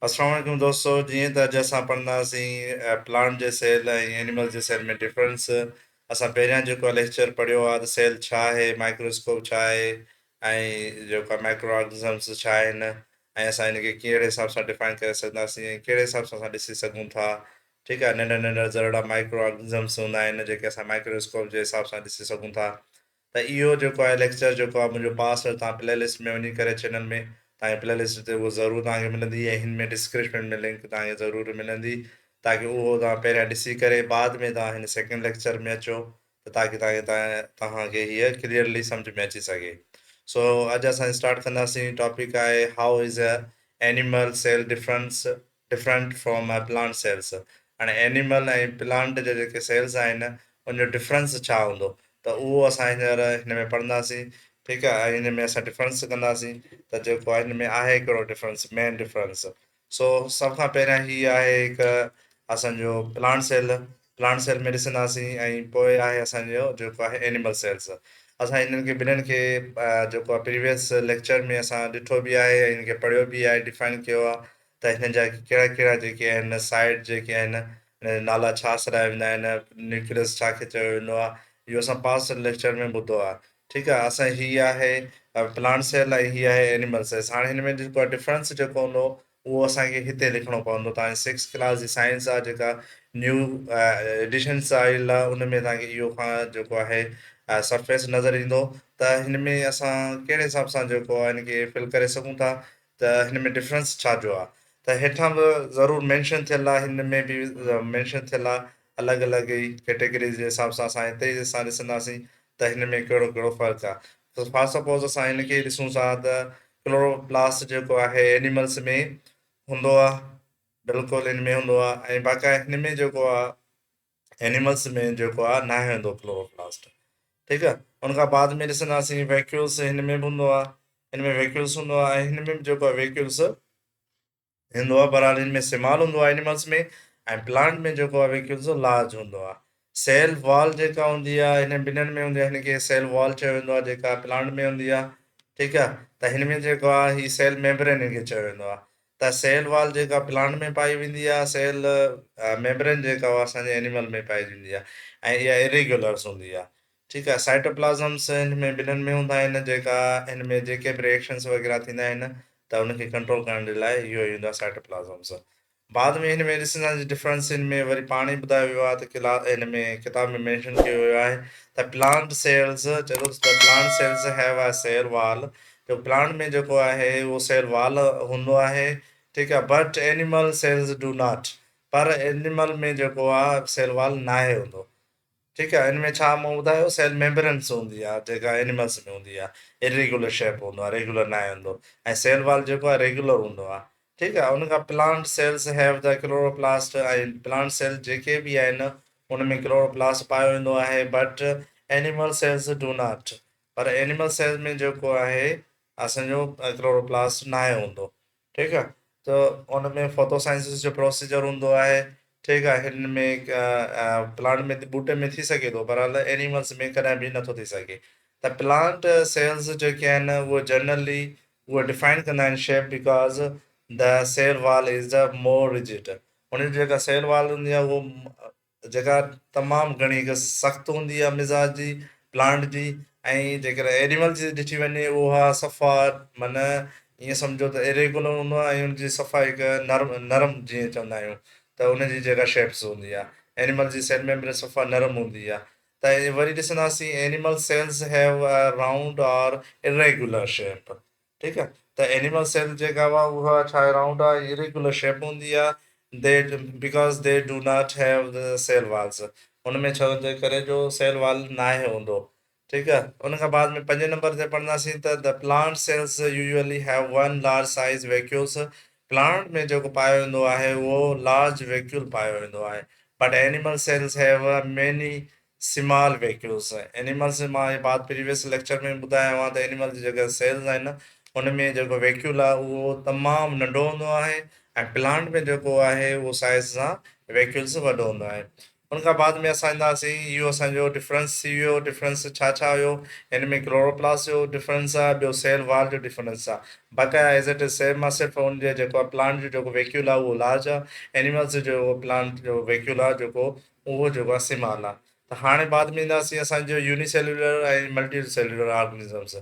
अस्सलाम वालेकुम दोस्तों, जीअं त अॼु असां पढ़ंदासीं प्लांट जे सेल ऐं एनिमल जे सेल में डिफरेंस। असां पहिरियां जेको लेक्चर पढ़ियो आहे त सेल छा आहे, माइक्रोस्कोप छा आहे, ऐं जेको आहे माइक्रो ऑर्गेनिज़म्स छा आहिनि, ऐं असां हिनखे कहिड़े हिसाब सां डिफाइन करे सघंदासीं ऐं कहिड़े हिसाब सां असां ॾिसी सघूं था। ठीकु आहे, नंढा नंढा ज़रड़ा माइक्रो ऑर्गेनिज़म्स हूंदा आहिनि जेके असां माइक्रोस्कोप जे हिसाब सां ॾिसी सघूं था। त इहो जेको आहे लेक्चर जेको आहे मुंहिंजो पास तव्हां प्लेलिस्ट में वञी करे चैनल में तव्हांखे प्लेलिस्ट ते उहो ज़रूरु तव्हांखे मिलंदी ऐं हिन में डिस्क्रिप्शन में लिंक तव्हांखे ज़रूरु मिलंदी, ताकी उहो तव्हां पहिरियां ॾिसी करे बाद में तव्हां हिन सेकेंड लेक्चर में अचो त ताकी तव्हांखे हीअ क्लियरली सम्झ में अची सघे। सो अॼु असां स्टार्ट कंदासीं। टॉपिक आहे how is a animal cell different from a plant cells. हाणे एनिमल ऐं प्लांट जा जेके सेल्स आहिनि उनजो डिफरेंस छा हूंदो, त उहो असां हींअर हिन में पढ़ंदासीं। ठीकु आहे, ऐं हिन में असां डिफरेंस कंदासीं त जेको आहे हिन में आहे कहिड़ो डिफरेंस, मेन डिफरेंस। सो सभ खां पहिरियां हीअ आहे हिकु असांजो प्लांट सेल में ॾिसंदासीं, ऐं पोइ आहे असांजो जेको आहे एनिमल सेल्स। असां हिननि खे ॿिन्हिनि खे जेको आहे प्रीवियस लेक्चर में असां ॾिठो बि आहे ऐं हिनखे पढ़ियो बि आहे, डिफाइन कयो आहे त हिन जा कहिड़ा कहिड़ा जेके आहिनि साइड जेके आहिनि, नाला छा सॾाया वेंदा आहिनि, न्यूक्लियस छा खे चयो वेंदो आहे, इहो असां पास्ट लेक्चर में ॿुधो आहे। ठीकु आहे, असां हीअ आहे प्लांट सेल ऐं हीअ आहे एनिमल सेल्स। हाणे हिन में जेको आहे डिफरेंस जेको हूंदो उहो असांखे हिते लिखिणो पवंदो। तव्हांजे 6th क्लास जी साइंस आहे जेका न्यू एडिशन्स आयल आहे, उन में तव्हांखे इहो खां जेको आहे सरफेस नज़र ईंदो त हिन में असां कहिड़े हिसाब सां जेको आहे हिनखे फिल करे सघूं था त हिन में डिफरेंस छा जो आहे। त हेठां बि ज़रूरु मेंशन थियल आहे, हिन में बि मेंशन थियल आहे अलॻि अलॻि ई कैटेगरीज़ जे हिसाब सां। असां हिते ई असां ॾिसंदासीं त हिन में कहिड़ो कहिड़ो फ़र्क़ु आहे। त फॉर सपोज़ असां हिनखे ॾिसूं था त क्लोरोप्लास्ट जेको आहे एनिमल्स में हूंदो आहे, बिल्कुलु हिन में हूंदो आहे, ऐं बाक़ाइदा हिन में जेको आहे एनिमल्स में जेको आहे न हूंदो क्लोरोप्लास्ट। ठीकु आहे, उनखां बाद में ॾिसंदासीं वैक्यूल्स हिन में बि हूंदो आहे, हिन में वैक्यूल्स हूंदो आहे, ऐं हिन में बि जेको आहे वैक्यूल्स हूंदो आहे, बहरहाल हिन में स्मॉल हूंदो आहे एनिमल्स में, ऐं प्लांट में जेको आहे वैक्यूल्स लार्ज हूंदो आहे। सेल वॉल जेका हूंदी आहे हिन ॿिन्हिनि में हूंदी आहे, हिनखे सेल वॉल चयो वेंदो आहे जेका प्लांट में हूंदी आहे। ठीकु आहे, त हिन में जेको आहे हीअ सेल मेम्ब्रेन हिनखे चयो वेंदो आहे। त सेल वॉल जेका प्लांट में पाई वेंदी आहे, सेल मेम्ब्रेन जेका उहा असांजे एनिमल में पाई वेंदी आहे, ऐं इहा इरेग्युलर्स हूंदी आहे। ठीकु आहे, साइटोप्लाज़म्स हिन में ॿिन्हिनि में हूंदा आहिनि, जेका हिन में जेके बि रिएक्शन्स वग़ैरह थींदा आहिनि त उनखे कंट्रोल करण जे लाइ इहो ई हूंदो आहे साइटोप्लाज़म्स। बाद में हिन में ॾिसंदासीं डिफरेंस, हिन में वरी पाण ई ॿुधायो वियो आहे त हिन में किताब में मेंशन कयो वियो आहे त प्लांट सेल्स चलो त plant cells have a cell wall. जो प्लांट में जेको आहे उहो सेल वॉल हूंदो आहे। ठीकु आहे, but animal cells do not. पर एनिमल में जेको आहे सेल वॉल न आहे हूंदो। ठीकु आहे, हिन में छा मूं ॿुधायो, सेल मेम्ब्रेन्स हूंदी आहे जेका एनिमल्स में हूंदी आहे, इरेगुलर शेप हूंदो आहे, रेगुलर न आहे हूंदो, ऐं सेल वॉल जेको आहे रेगुलर हूंदो आहे। ठीकु आहे, उनखां plant cells have the chloroplast, ऐं प्लांट सेल जेके बि आहिनि उन में क्लोरोप्लास्ट पायो वेंदो आहे, but animal cells do not. पर एनिमल सेल्स में जेको आहे असांजो क्लोरोप्लास्ट न आहे हूंदो। ठीकु आहे, त उन में फोटोसाइंसिस जो प्रोसीजर हूंदो आहे। ठीकु आहे, हिन में प्लांट में ॿूटे में थी सघे थो, पर एनिमल्स में कॾहिं बि नथो थी सघे। त प्लांट सेल्स जेके आहिनि उहे जनरली उहे डिफाइन कंदा आहिनि shape, because the cell wall is the more rigid. हुनजी जेका सेल वॉल हूंदी आहे उहो जेका तमामु घणी हिकु सख़्तु हूंदी आहे मिज़ाज जी प्लांट जी, ऐं जेकर एनिमल जी ॾिठी वञे उहा सफ़ा माना ईअं सम्झो त इरेगुलर हूंदो आहे, ऐं हुनजी सफ़ा हिकु नरम नरम जीअं चवंदा आहियूं त उनजी जेका शेप्स हूंदी आहे, एनिमल जी सेल मेम्ब्रेन सफ़ा नरम हूंदी आहे। त वरी ॾिसंदासीं animal cells have a round और इरेगुलर शेप। ठीकु आहे, त एनिमल सेल जेका हुआ उहा छा राउंड आहे, इरेगुलर शेप हूंदी आहे। They because they do not have the cell walls, हुन में छो जे करे जो सेल वॉल न आहे हूंदो। ठीकु आहे, उनखां बाद में 5 नंबर ते पढ़ंदासीं त the plant cells usually have one large size vacuoles. Plant में जेको पायो वेंदो आहे उहो लार्ज वैक्यूल पायो वेंदो आहे, but animal cells have many small vacuoles. Animals मां ये बात प्रीवियस लेक्चर में ॿुधायो आहे त एनिमल जी जेका सेल्स आहिनि उन में जेको वैक्यूल आहे उहो तमामु नंढो हूंदो आहे, ऐं प्लांट में जेको आहे उहो साइज़ सां वैक्यूल्स वॾो हूंदो आहे। उन खां बाद में असां ईंदासीं, इहो असांजो डिफरेंस थी वियो। डिफरेंस छा छा हुयो? हिन में क्लोरोप्लास्ट जो डिफरेंस आहे, ॿियो सेल वॉल जो डिफरेंस आहे। बाक़ाया एज़ इट इज़ सेम आहे, सिर्फ़ु हुनजे जेको आहे प्लांट जो जेको वैक्यूल आहे उहो लार्ज आहे, एनिमल्स जो प्लांट जो वैक्यूल आहे जेको उहो जेको आहे स्मॉल आहे। त हाणे बाद में ईंदासीं असांजो यूनिसेल्युलर ऐं मल्टी सेल्युलर ऑर्गेनिज़म्स।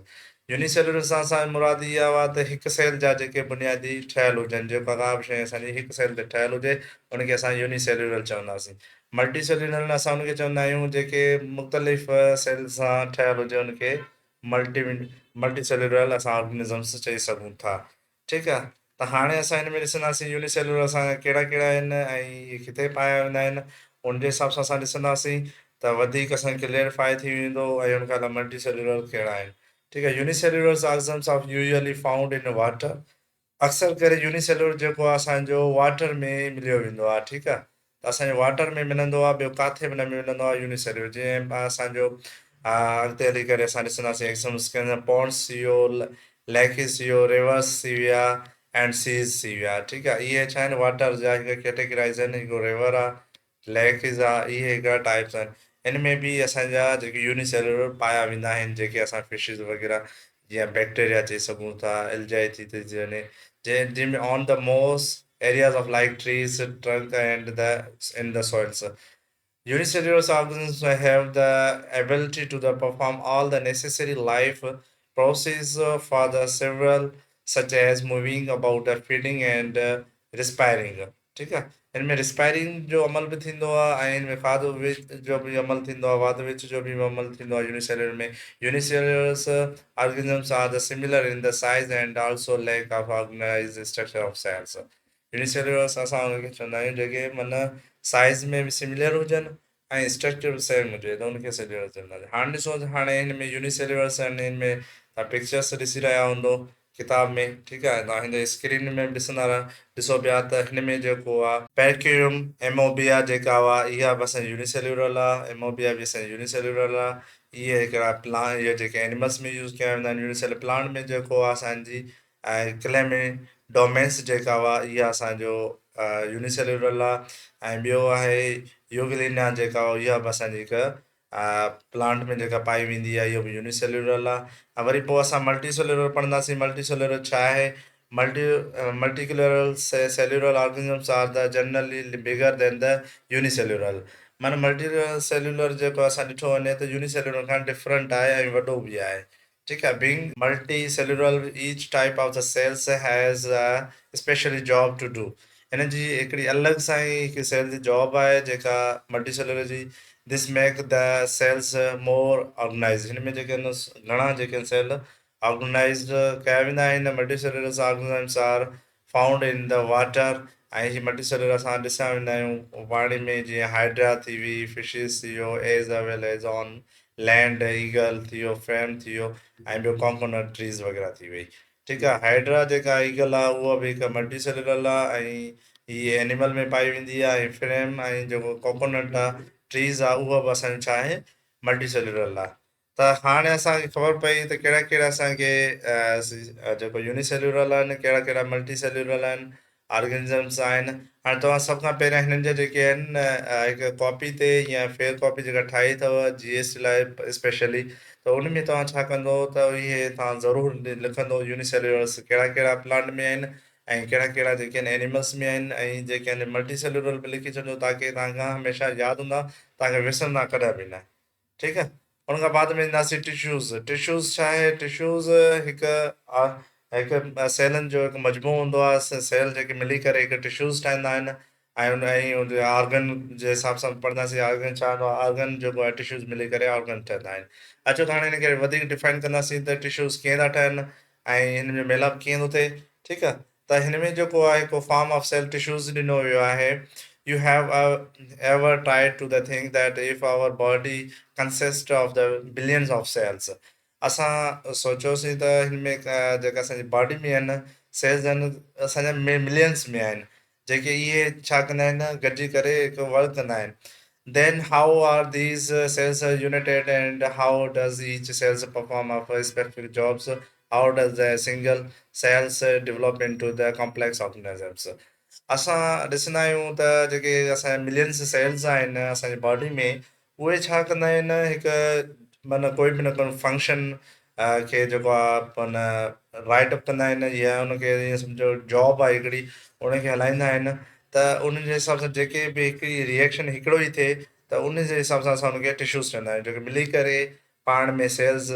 यूनिसेल्युलर सां असांजो मुराद इहा हुआ त हिकु सेल जा जेके बुनियादी ठहियलु हुजनि, जेका का बि शइ असांजी हिकु सेल ते ठहियलु हुजे, उनखे असां यूनिसेल्युलर चवंदासीं। मल्टी सेल्युलर असां उनखे चवंदा आहियूं जेके मुख़्तलिफ़ सेल सां ठहियलु हुजे, उनखे मल्टी मल्टी सेल्युलर असां ऑर्गेनिज़म्स चई सघूं था। ठीकु आहे। त हाणे असां हिन में ॾिसंदासीं यूनिसेल्युलर असांजा कहिड़ा कहिड़ा आहिनि ऐं इहे किथे पाया वेंदा आहिनि। उनजे हिसाब सां असां ॾिसंदासीं त वधीक असांखे क्लियरिफाई थी वेंदो ऐं उनखां अलावा मल्टी सेल्युलर कहिड़ा आहिनि। ठीकु आहे। Unicellular organisms are usually found in water. अक्सर करे यूनिसेल्युलर जेको आहे असांजो वाटर में मिलियो वेंदो आहे। ठीकु आहे। त असांजो वाटर में मिलंदो आहे, ॿियो काथे बि न मिलंदो आहे यूनिसेल्युलर। जीअं असांजो अॻिते हली करे असां ॾिसंदासीं एग्जाम्स के अंदरि पॉन्ड्स थी वियो, लेकिस थी वियो, रिवर्स थी विया एंड सीज़ थी विया। ठीकु आहे। इहे छा आहिनि? वाटर जा हिकु कैटेगराइज़ आहिनि। हिकिड़ो रिवर आहे, लेकिस आहे, इहे हिकिड़ा टाइप्स आहिनि। हिन में बि असांजा जेके यूनिसेल्युलर पाया वेंदा आहिनि, जेके असां फिशिस वग़ैरह जीअं बैक्टीरिया चई सघूं था, एल्जाई थी वञे, जंहिंमें on the most areas of like trees, trunk, and the in the soils. Unicellular organisms have the ability to perform all the necessary life processes for the several, such as moving about, feeding, and respiring. ठीकु आहे। हिन में रिस्पायरिंग जो अमल बि थींदो आहे ऐं हिन में खाधो विच जो बि अमल थींदो आहे, वाध विच जो बि अमल थींदो आहे यूनिसेल्युलर में। यूनिसेल्युलर्स organisms are the similar in the size and also lack of organized structure of cells. यूनिसेल्युलर्स असां उनखे चवंदा आहियूं जेके माना साइज़ में बि सिमिलर हुजनि ऐं स्ट्रक्चर बि सेम हुजे, त उनखे सेल्युलर चवंदासीं। हाणे ॾिसो त हाणे हिन में यूनिसेल्युलर्स आहिनि, हिन में तव्हां पिक्चर्स ॾिसी रहिया हूंदो किताब में। ठीकु आहे। तव्हां हिन स्क्रीन में बि ॾिसंदा ॾिसो पिया त हिन में जेको आहे पैरक्यूम एमोबिया जेका हुआ, इहा बि असांजी यूनिसेल्युलर आहे। एमोबिया बि असांजी यूनिसेल्युलर आहे। इहे हिकिड़ा प्लांट, इहे जेके एनिमल्स में यूज़ कया वेंदा आहिनि। यूनिसेल्युलर प्लांट में जेको आहे असांजी ऐं क्लेमें डोमेंस जेका हुआ, इहा असांजो यूनिसेल्युलर आहे। ऐं ॿियो आहे यूगिलिना जेका हुआ, इहा बि असांजी हिकु प्लांट में जेका पाई वेंदी आहे, इहो बि यूनिसेल्युलर आहे। ऐं वरी पोइ असां मल्टी सेल्युलर पढ़ंदासीं। मल्टी सेल्युलर छा आहे? Multicellular cellular organisms are the generally bigger than the unicellular. माना मल्टी सेल्युलर जेको असां ॾिठो वञे त यूनिसेल्युलर खां डिफरेंट आहे ऐं वॾो बि आहे। ठीकु आहे। Being multi cellular, each type of the cells has specially job to do. हिन जी हिकिड़ी अलॻि सां ई हिकु सेल जी जॉब आहे जेका मल्टी सेल्युलर जी। This make the cells more organize. हिन में जेके आहिनि घणा जेके सेल ऑर्गेनाइज़्ड कया वेंदा आहिनि। Multi cellular organisms are found in the water. ऐं ही मल्टी सेल्युलर असां ॾिसां वेंदा आहियूं पाणी में, जीअं हाइड्रा थी हुई, फिशिस थी वियो, as well as on land, eagle थी वियो, फ्रेम थी वियो, ऐं ॿियो कोकोनट ट्रीज़ वग़ैरह थी वई। ठीकु आहे। हाइड्रा जेका ईगल आहे उहा बि हिकु मल्टी सेल्युलर आहे ऐं हीअ एनिमल में पाई वेंदी आहे। ऐं फ्रेम ऐं जेको कोकोनट आहे, ट्रीज़ आहे, उहा बि असांजो छा आहे? मल्टी सेल्युलर आहे। त हाणे असांखे ख़बर पई त कहिड़ा कहिड़ा असांखे जेको यूनिसेल्युलर आहिनि, कहिड़ा कहिड़ा मल्टी सेल्युलर आहिनि, ऑर्गेनिज़म्स आहिनि। हाणे तव्हां सभ खां पहिरियां हिननि जा जेके आहिनि न, हिकु कॉपी ते या फेयर कॉपी जेका ठाही अथव GST लाइ स्पेशली, त उन में तव्हां छा कंदो त इहे तव्हां ज़रूरु लिखंदो यूनिसेल्युलर्स कहिड़ा कहिड़ा प्लांट में आहिनि ऐं कहिड़ा कहिड़ा जेके आहिनि एनिमल्स में आहिनि, ऐं जेके आहिनि मल्टी सेल्युलर बि लिखी छॾियो ताकी तव्हांखां हमेशह यादि हूंदा, तव्हांखे विसरंदा कॾहिं बि न। ठीकु आहे। उन खां बाद में ईंदासीं टिश्यूज़। टिश्यूज़ छा आहे? टिश्यूज़ हिकु हिकु सेलनि जो हिकु मजमूओ हूंदो आहे। सेल जेके मिली करे हिकु टिश्यूज़ ठाहींदा आहिनि ऐं उन ऐं ऑर्गन जे हिसाब सां पढ़ंदासीं। ऑर्गन छा हूंदो आहे? ऑर्गन जेको आहे टिश्यूज़ मिली करे ऑर्गन ठहंदा आहिनि। अचो त हाणे हिनखे वधीक डिफाइन कंदासीं त टिश्यूज़ कीअं था ठहनि ऐं हिन में मेलाप कीअं थो थिए। ठीकु आहे। त हिन में जेको आहे हिकु फॉर्म ऑफ सेल टिश्यूज़ ॾिनो वियो आहे। You have ever tried to the think that if our body consists of the billions of cells, असां सोचियोसीं त हिन में जेका असांजी बॉडी में आहिनि सेल्स आहिनि, असांजा मिलियंस में आहिनि, जेके इहे छा कंदा आहिनि? गॾिजी करे हिकु वर्क कंदा आहिनि। Then how are these cells united and how does each cells perform of specific jobs? How does the single cells develop into the complex organisms? असां ॾिसंदा आहियूं त जेके असांजा मिलियंस सेल्स आहिनि असांजी बॉडी में, उहे छा कंदा आहिनि, हिकु माना कोई बि न कोई फंक्शन खे जेको आहे माना राइट अप कंदा आहिनि, या उनखे ईअं सम्झो जॉब आहे हिकिड़ी, उनखे हलाईंदा आहिनि। त उन जे हिसाब सां जेके बि हिकिड़ी रिएक्शन हिकिड़ो ई थिए, त उन जे हिसाब सां असां उनखे टिश्यूज़ चवंदा आहियूं, जेके मिली करे पाण में सेल्स,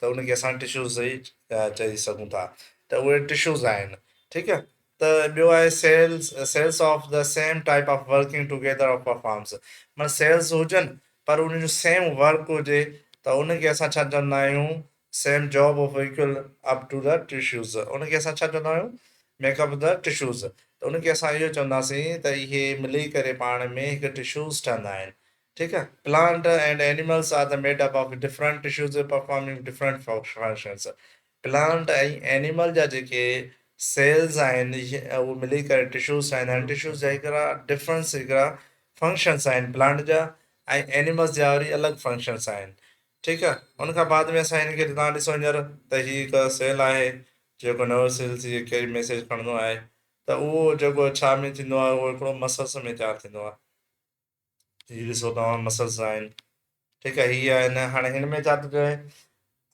त उनखे असां टिश्यूज़ ई चई सघूं था। त उहे टिश्यूज़ आहिनि। ठीकु आहे। त ॿियो आहे cells of the same type of working together of performs. माना सेल्स हुजनि पर उन जो सेम वर्क हुजे, त उनखे असां छा चवंदा आहियूं, same job of equal up to the tissues, उनखे असां छा चवंदा आहियूं, मेकअप द टिश्यूज़। त उनखे असां इहो चवंदासीं त इहे मिली करे पाण में हिकु टिश्यूज़ ठहंदा आहिनि। ठीकु आहे। Plant and animals are the made up of different tissues performing different functions. Plant ऐं एनिमल जा जेके सेल्स आहिनि, उहे मिली करे टिश्यूज़ ठाहींदा आहिनि। टिश्यूज़ जा हिकिड़ा डिफरेंस, हिकिड़ा फंक्शंस आहिनि प्लांट जा, ऐं एनिमल्स जा वरी अलॻि फंक्शंस आहिनि। ठीकु आहे। उन खां बाद में असां हिनखे तव्हां ॾिसो हींअर, त हीअ हिकु सेल आहे जेको नर्व सेल्स जी कहिड़ी मैसेज खणंदो आहे, त उहो जेको छा में थींदो आहे, उहो हिकिड़ो मसल्स में तयारु थींदो आहे। हीअ ॾिसो तव्हां, मसल्स आहिनि। ठीकु आहे। हीअ आहिनि। हाणे हिन में छा थो चए,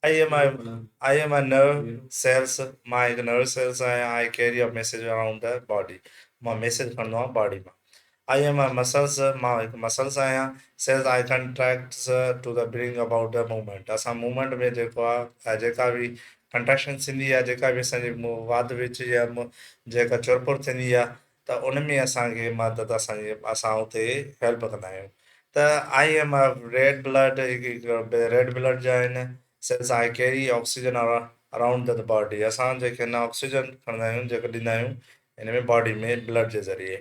I am a nerve cells. मां हिकु नर्व सेल्स आहियां। I carry a message around the body. मां मैसेज खणंदो आहियां बॉडी मां। I am a muscles. मां हिकु मसल्स आहियां। Cells I contracts to the bring about the movement. असां मूवमेंट में जेको आहे, जेका बि कंट्रैक्शन थींदी आहे, जेका बि असांजी वाद विच या जेका चुरपुर थींदी आहे, त उन में असांखे मदद, असां उते हेल्प कंदा आहियूं। त I am a red blood, red blood जा आहिनि cells. I carry oxygen around the body. असां जेके आहिनि ऑक्सीजन खणंदा आहियूं, जेके ॾींदा आहियूं हिन में बॉडी में ब्लड जे ज़रिए।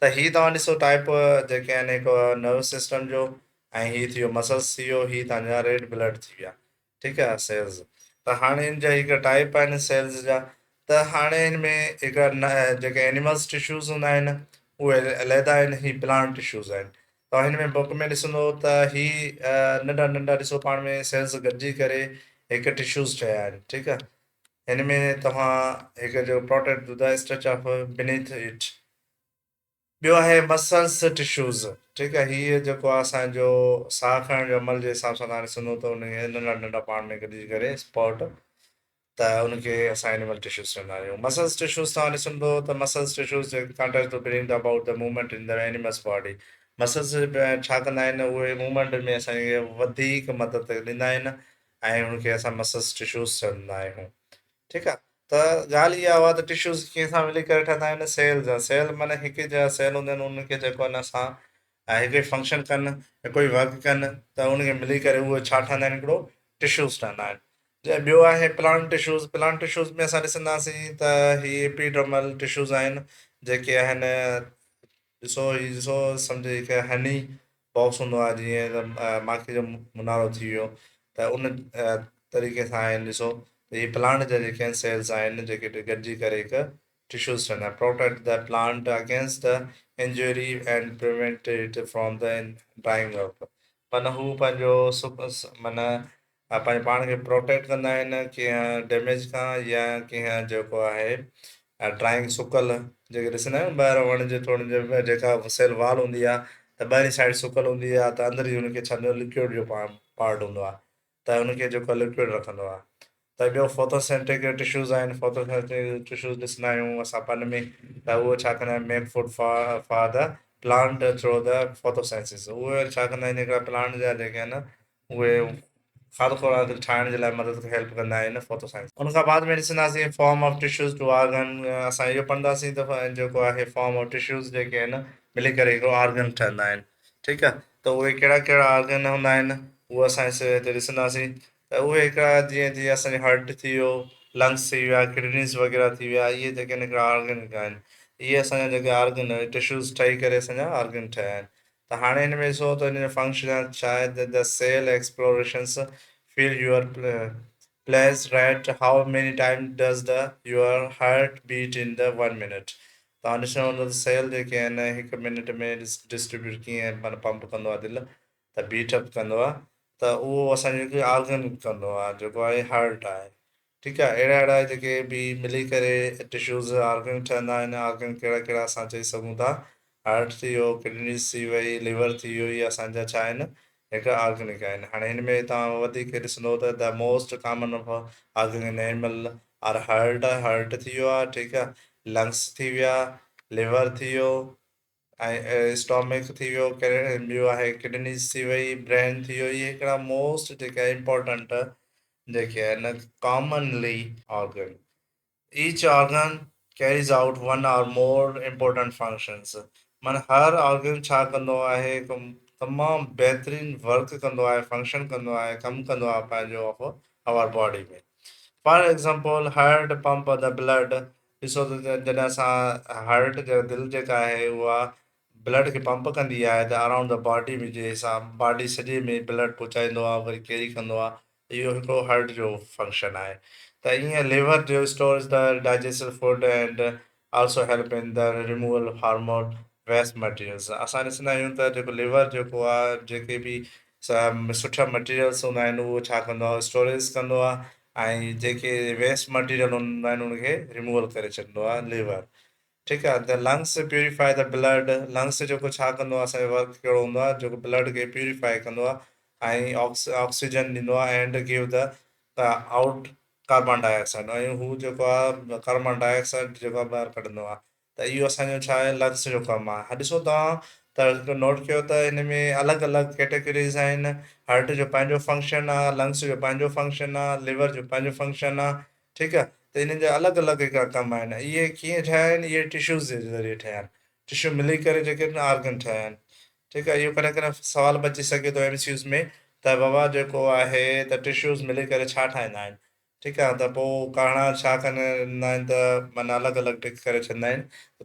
त हीअ तव्हां ॾिसो टाइप जेके आहिनि, हिकु नर्वस सिस्टम जो, ऐं हीअ थी वियो मसल्स थी वियो, हीअ तव्हांजा रेड ब्लड थी विया। ठीकु आहे। सेल्स। त हाणे हिन जा हिकु टाइप आहिनि सेल्स जा। त हाणे हिन में हिकु जेके एनिमल्स टिश्यूज़ हूंदा आहिनि, उहे अलहदा आहिनि। हीअ प्लांट टिश्यूज़ आहिनि। तव्हां हिन में बुक में ॾिसंदो त हीअ नंढा नंढा ॾिसो पाण में सेल्स गॾिजी करे हिकु टिश्यूज़ ठहिया आहिनि। ठीकु आहे। हिन में तव्हां हिकु जो protect the structure of beneath it. ॿियो आहे मसल्स टिश्यूज़। ठीकु आहे। हीअ जेको आहे असांजो साह खणण जो अमल जे हिसाब सां तव्हां ॾिसंदो त उनखे नंढा नंढा पाण में गॾिजी करे स्पॉट, त उनखे असां एनिमल टिश्यूज़ चवंदा आहियूं। मसल्स टिश्यूज़ तव्हां ॾिसंदो त muscles tissues contact to bring about the movement in the animals body. Muscles छा कंदा आहिनि, उहे मूवमेंट में असांखे वधीक मदद ॾींदा आहिनि, ऐं उनखे असां मसल्स टिश्यूज़ चवंदा आहियूं। ठीकु आहे। त ॻाल्हि इहा हुआ त टिश्यूज़ कंहिंसां मिली करे ठहंदा आहिनि, सेल जा। सेल माना हिकु जा सेल हूंदा आहिनि, उनखे जेको आहे न असां हिकु ई फंक्शन कनि, हिकु ई वर्क कनि, त उनखे मिली करे उहे छा ठहंदा आहिनि, हिकिड़ो टिश्यूज़ ठहंदा आहिनि। ॿियो आहे प्लांट टिश्यूज़। प्लांट टिश्यूज़ में असां ॾिसंदासीं त हीअ एपिडर्मल टिश्यूज़ आहिनि, जेके आहिनि, ॾिसो सम्झो हिकु हनी बॉक्स हूंदो आहे, जीअं माखी जो मुनारो थी वियो, त उन तरीक़े सां आहिनि। ॾिसो त इहे प्लांट जा जेके आहिनि सेल्स आहिनि, जेके गॾिजी करे हिकु टिश्यूज़ ठहंदा आहिनि। Protect the plant against the injury and prevent it from the drawing up. माना हू पंहिंजो माना पंहिंजे पाण खे प्रोटेक्ट कंदा आहिनि कंहिं डैमेज खां, या कंहिं जेको आहे ड्राइंग सुकल, जेके ॾिसंदा आहियूं ॿाहिरि वण जे थोड़नि जे जेका सेल वाल हूंदी आहे, त ॿाहिरीं साइड सुकल हूंदी आहे, त अंदरि ई हुनखे छा लिक्विड जो पार्ट हूंदो आहे, त हुनखे जेको लिक्विड रखंदो आहे। त ॿियो फोटोसेंट्रिक टिश्यूज़ आहिनि। फोटोसेंट्रिक टिश्यूज़ ॾिसंदा आहियूं असां पन में, त उहो छा कंदा आहिनि, make food for the plant through the photosynthesis. उहे छा कंदा आहिनि, हिकिड़ा प्लांट जा जेके आहिनि उहे खाधो खुराक ठाहिण जे लाइ मदद हेल्प कंदा आहिनि फोटोसेंसिस। उन खां बाद में ॾिसंदासीं form of tissues to organ. असां इहो पढ़ंदासीं त जेको आहे फॉर्म ऑफ टिश्यूज़ जेके आहिनि मिली करे हिकिड़ो ऑर्गन ठहंदा आहिनि। ठीकु आहे। त उहे कहिड़ा कहिड़ा ऑर्गन हूंदा आहिनि, उहे असां हिते ॾिसंदासीं। त उहे हिकिड़ा जीअं जीअं असांजो हार्ट थी वियो, लंग्स थी विया, किडनीज़ वग़ैरह थी विया, इहे जेके आहिनि हिकिड़ा ऑर्गन आहिनि। इहे असांजा जेके ऑर्गन टिश्यूज़ ठही करे असांजा ऑर्गन ठहिया आहिनि। त हाणे हिन में ॾिसो त हिन जो फंक्शन छा आहे, the cell explorations feel your place right, how many time does the your heart beat in the 1 minute। तव्हां ॾिसणो हूंदो त सेल जेके आहिनि हिकु मिनट में डिस्ट्रीब्यूट कीअं माना पंप कंदो आहे दिलि, त बीटअप कंदो आहे। त उहो असांजो हिकु ऑर्गन कंदो आहे, जेको आहे हार्ट आहे। ठीकु आहे। अहिड़ा जेके बि मिली करे टिश्यूज़ ऑर्गन ठहंदा आहिनि। ऑर्गन कहिड़ा कहिड़ा असां चई सघूं था। हार्ट थी वियो, किडनीज़ थी वई, लिवर थी वियो, इहे असांजा छा आहिनि, हिकु ऑर्गेनिक आहिनि। हाणे हिन में तव्हां वधीक ॾिसंदो त the most common of organ in animal are heart. Heart थी वियो आहे, ठीकु आहे। लंग्स थी विया, लिवर थी वियो, ऐं स्टोमिक थी वियो, ॿियो आहे किडनीज़ थी वई, ब्रेन थी वियो। इहे हिकिड़ा मोस्ट जेके इम्पोर्टेंट जेके आहिनि commonly organ. Each organ Carey's out one और मोर इम्पोर्टेंट फंक्शंस। माना हर ऑर्गन छा कंदो आहे, हिकु तमामु बहितरीनु वर्क कंदो आहे, फंक्शन कंदो आहे, कमु कंदो आहे पंहिंजो ऑफ आवर बॉडी में। For example heart pump the blood. ॾिसो त जॾहिं असां हार्ट जो दिलि जेका आहे उहा ब्लड खे पंप कंदी आहे त अराउंड द बॉडी में जे हिसाब बॉडी सॼे में ब्लड पहुचाईंदो आहे, वरी कैरी कंदो आहे। इहो हिकिड़ो हार्ट जो फंक्शन आहे। त ईअं लिवर जो stores the digestive food and also help in the removal hormone waste materials. असां ॾिसंदा आहियूं त जेको लिवर जेको आहे, जेके बि सुठा मटीरियल्स हूंदा आहिनि उहो छा कंदो आहे, स्टोरेज कंदो आहे। ऐं जेके वेस्ट मटीरियल हूंदा आहिनि उनखे रिमूवल करे छॾींदो आहे लिवर। ठीकु आहे। The lungs purify the blood. Lungs जेको छा कंदो आहे, असांजो वर्क कहिड़ो हूंदो आहे, जेको ब्लड खे प्यूरिफाई कंदो आहे ऐं ऑक्सीजन ॾींदो आहे and give the out carbon dioxide. ऐं हू जेको आहे कार्बन डाइऑक्साइड जेको आहे ॿाहिरि कढंदो आहे। त इहो असांजो छा आहे, लंग्स जो कमु आहे। हा ॾिसो तव्हां त नोट कयो त हिन में अलॻि अलॻि कैटेगरीज़ आहिनि। हार्ट जो पंहिंजो फंक्शन आहे, लंग्स जो पंहिंजो फंक्शन आहे, लिवर जो पंहिंजो फंक्शन आहे। ठीकु आहे। त इन्हनि जा अलॻि अलॻि हिकिड़ा कम आहिनि। इहे कीअं ठहिया आहिनि, इहे टिश्यूज़ जे ज़रिए ठहिया आहिनि। टिश्यू मिली करे जेके आहिनि ऑर्गन ठहिया आहिनि। ठीकु आहे। इहो कॾहिं कॾहिं सवाल बची सघे थो एमसीयूज़ में त बाबा जेको आहे त टिश्यूज़ मिली करे छा ठाहींदा आहिनि। ठीकु आहे। त पोइ करणा छा कंदा आहिनि त माना अलॻि अलॻि टिक करे छॾींदा आहिनि।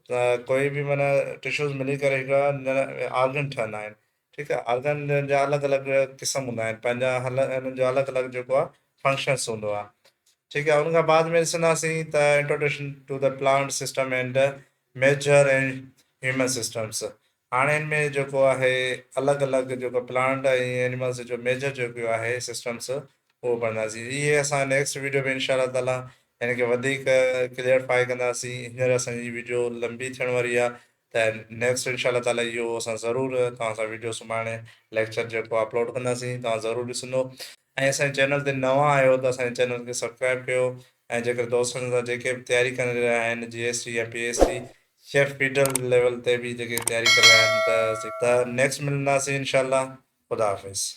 त कोई बि माना टिश्यूज़ मिली करे हिकिड़ा ऑर्गन ठहंदा आहिनि। ठीकु आहे। ऑर्गन जा अलॻि अलॻि क़िस्म हूंदा आहिनि, पंहिंजा हिननि जो अलॻि अलॻि जेको आहे फंक्शंस हूंदो आहे। ठीकु आहे। उन खां बाद में ॾिसंदासीं त introduction to the plant system and major and human systems. हाणे हिन में जेको आहे अलॻि अलॻि जेको प्लांट ऐं एनिमल्स जो मेजर जेको आहे सिस्टम्स उहो पढ़ंदासीं। इहे असां नेक्स्ट वीडियो में इनशा ताला हिन खे वधीक क्लियरफाई कंदासीं। हींअर असांजी वीडियो लंबी थियण वारी आहे। त नेक्स्ट इनशा ताला इहो असां ज़रूरु तव्हां सां वीडियो सुभाणे लेक्चर जेको अपलोड कंदासीं, तव्हां ज़रूरु ॾिसंदो। ऐं असांजे चैनल ते नवां आहियो त असांजे चैनल खे सब्सक्राइब कयो। ऐं जेकर दोस्तनि सां जेके बि तयारी करे रहिया आहिनि GST या PST शेफ फीडर लेवल ते बि जेके तयारी करे रहिया आहिनि त नेक्स्ट मिलंदासीं इनशा। ख़ुदा हाफ़िज़।